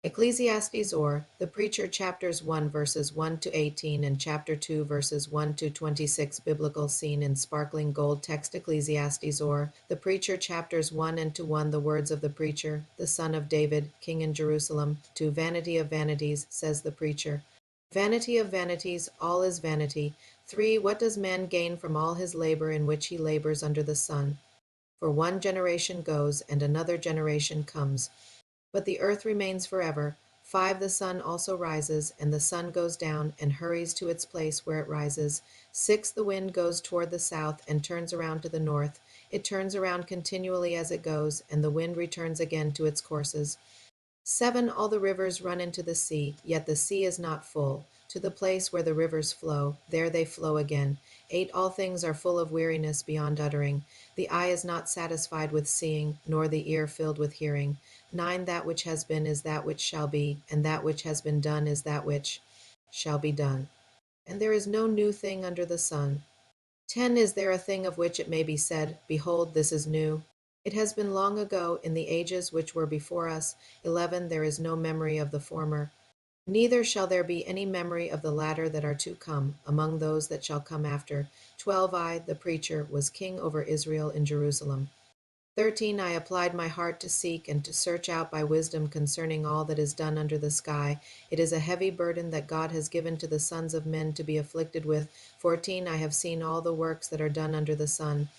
Ecclesiastes, or the Preacher, chapters 1 verses 1 to 18 and chapter 2 verses 1 to 26, biblical scene in sparkling gold text. Ecclesiastes, or the Preacher, chapters 1 and to 1, the words of the preacher, the son of David, king in Jerusalem, to vanity of vanities, says the preacher. Vanity of vanities, all is vanity. 3. What does man gain from all his labor in which he labors under the sun? For one generation goes, and another generation comes, but the earth remains forever. 5. The sun also rises, and the sun goes down, and hurries to its place where it rises. 6. The wind goes toward the south, and turns around to the north. It turns around continually as it goes, and the wind returns again to its courses. 7. All the rivers run into the sea, yet the sea is not full. To the place where the rivers flow, there they flow again. 8. All things are full of weariness beyond uttering. The eye is not satisfied with seeing, nor the ear filled with hearing. 9. That which has been is that which shall be, and that which has been done is that which shall be done. And there is no new thing under the sun. 10. Is there a thing of which it may be said, Behold, this is new? It has been long ago, in the ages which were before us. 11. There is no memory of the former, neither shall there be any memory of the latter that are to come, among those that shall come after. 12. I, the preacher, was king over Israel in Jerusalem. 13. I applied my heart to seek and to search out by wisdom concerning all that is done under the sky. It is a heavy burden that God has given to the sons of men to be afflicted with. 14. I have seen all the works that are done under the sun,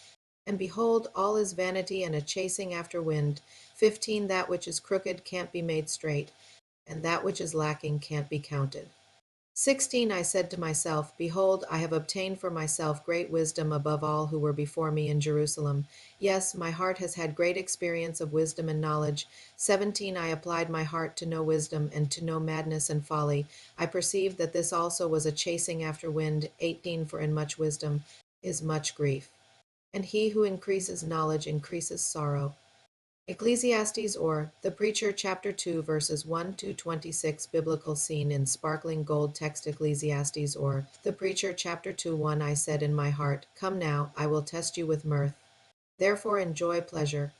and behold, all is vanity and a chasing after wind. 15. That which is crooked can't be made straight, and that which is lacking can't be counted. 16. I said to myself, Behold, I have obtained for myself great wisdom above all who were before me in Jerusalem. Yes, my heart has had great experience of wisdom and knowledge. 17. I applied my heart to know wisdom and to know madness and folly. I perceived that this also was a chasing after wind. 18. For in much wisdom is much grief, and he who increases knowledge increases sorrow. Ecclesiastes, or the Preacher, chapter 2 verses 1 to 26, biblical scene in sparkling gold text. Ecclesiastes, or the Preacher, chapter 2 1. I said in my heart, Come now, I will test you with mirth. Therefore enjoy pleasure.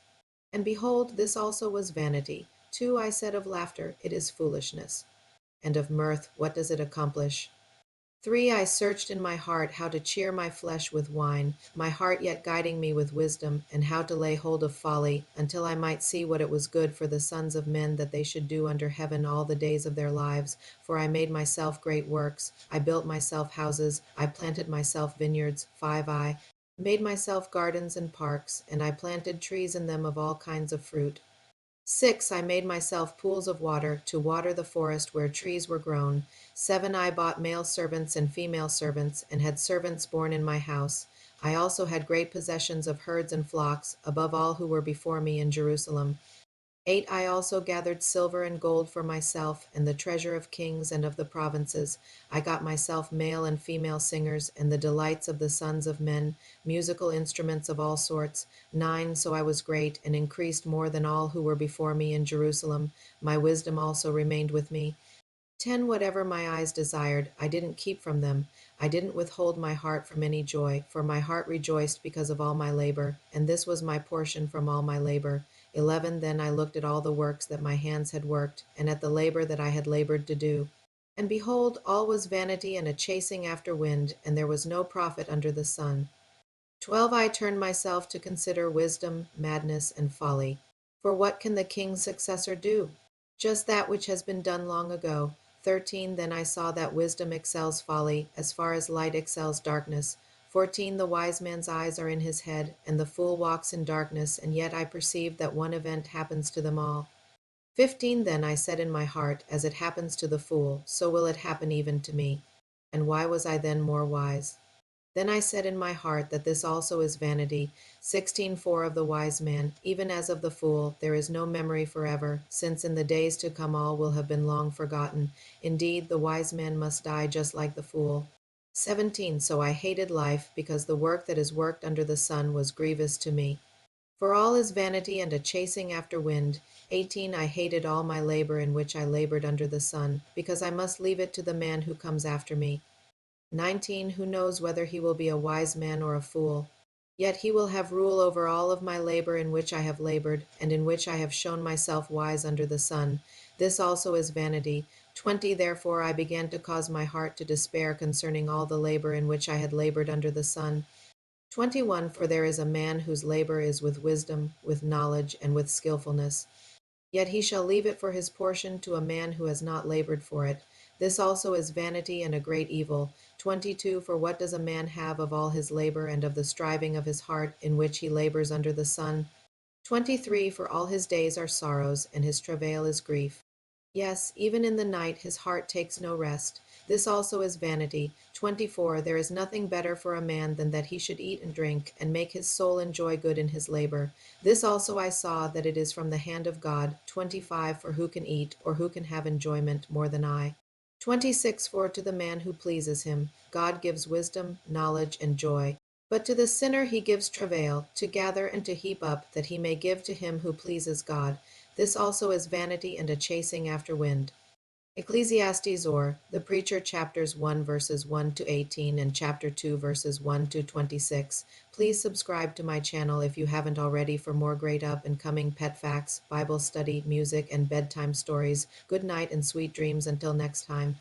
And behold, this also was vanity. 2. I said of laughter, It is foolishness. And of mirth, what does it accomplish? 3. I searched in my heart how to cheer my flesh with wine, my heart yet guiding me with wisdom, and how to lay hold of folly, until I might see what it was good for the sons of men that they should do under heaven all the days of their lives. For I made myself great works, I built myself houses, I planted myself vineyards. 5. I made myself gardens and parks, and I planted trees in them of all kinds of fruit. 6. I made myself pools of water to water the forest where trees were grown. 7. I bought male servants and female servants, and had servants born in my house. I also had great possessions of herds and flocks, above all who were before me in Jerusalem. 8. I also gathered silver and gold for myself, and the treasure of kings and of the provinces. I got myself male and female singers, and the delights of the sons of men, musical instruments of all sorts. 9. So I was great, and increased more than all who were before me in Jerusalem. My wisdom also remained with me. 10. Whatever my eyes desired, I didn't keep from them. I didn't withhold my heart from any joy, for my heart rejoiced because of all my labor, and this was my portion from all my labor. 11. Then I looked at all the works that my hands had worked, and at the labor that I had labored to do. And behold, all was vanity and a chasing after wind, and there was no profit under the sun. 12. I turned myself to consider wisdom, madness, and folly. For what can the king's successor do? Just that which has been done long ago. 13. Then I saw that wisdom excels folly, as far as light excels darkness. 14. The wise man's eyes are in his head, and the fool walks in darkness, and yet I perceive that one event happens to them all. 15. Then I said in my heart, As it happens to the fool, so will it happen even to me. And why was I then more wise? Then I said in my heart that this also is vanity. 16:4. Of the wise man, even as of the fool, there is no memory forever, since in the days to come all will have been long forgotten. Indeed, the wise man must die just like the fool. 17. So I hated life, because the work that is worked under the sun was grievous to me. For all is vanity and a chasing after wind. 18. I hated all my labor in which I labored under the sun, because I must leave it to the man who comes after me. 19. Who knows whether he will be a wise man or a fool? Yet he will have rule over all of my labor in which I have labored, and in which I have shown myself wise under the sun. This also is vanity. 20 Therefore I began to cause my heart to despair concerning all the labor in which I had labored under the sun. 21 For there is a man whose labor is with wisdom, with knowledge, and with skillfulness. Yet he shall leave it for his portion to a man who has not labored for it. This also is vanity and a great evil. 22 For what does a man have of all his labor and of the striving of his heart in which he labors under the sun? 23 For all his days are sorrows, and his travail is grief. Yes, even in the night his heart takes no rest. This also is vanity. 24 There is nothing better for a man than that he should eat and drink, and make his soul enjoy good in his labor. This also I saw, that it is from the hand of God. 25 For who can eat, or who can have enjoyment more than I? 26 For to the man who pleases him, God gives wisdom, knowledge, and joy. But to the sinner he gives travail, to gather and to heap up, that he may give to him who pleases God. This also is vanity and a chasing after wind. Ecclesiastes, or the Preacher, chapters 1 verses 1 to 18 and chapter 2 verses 1 to 26. Please subscribe to my channel if you haven't already for more great up and coming pet facts, Bible study, music, and bedtime stories. Good night and sweet dreams until next time.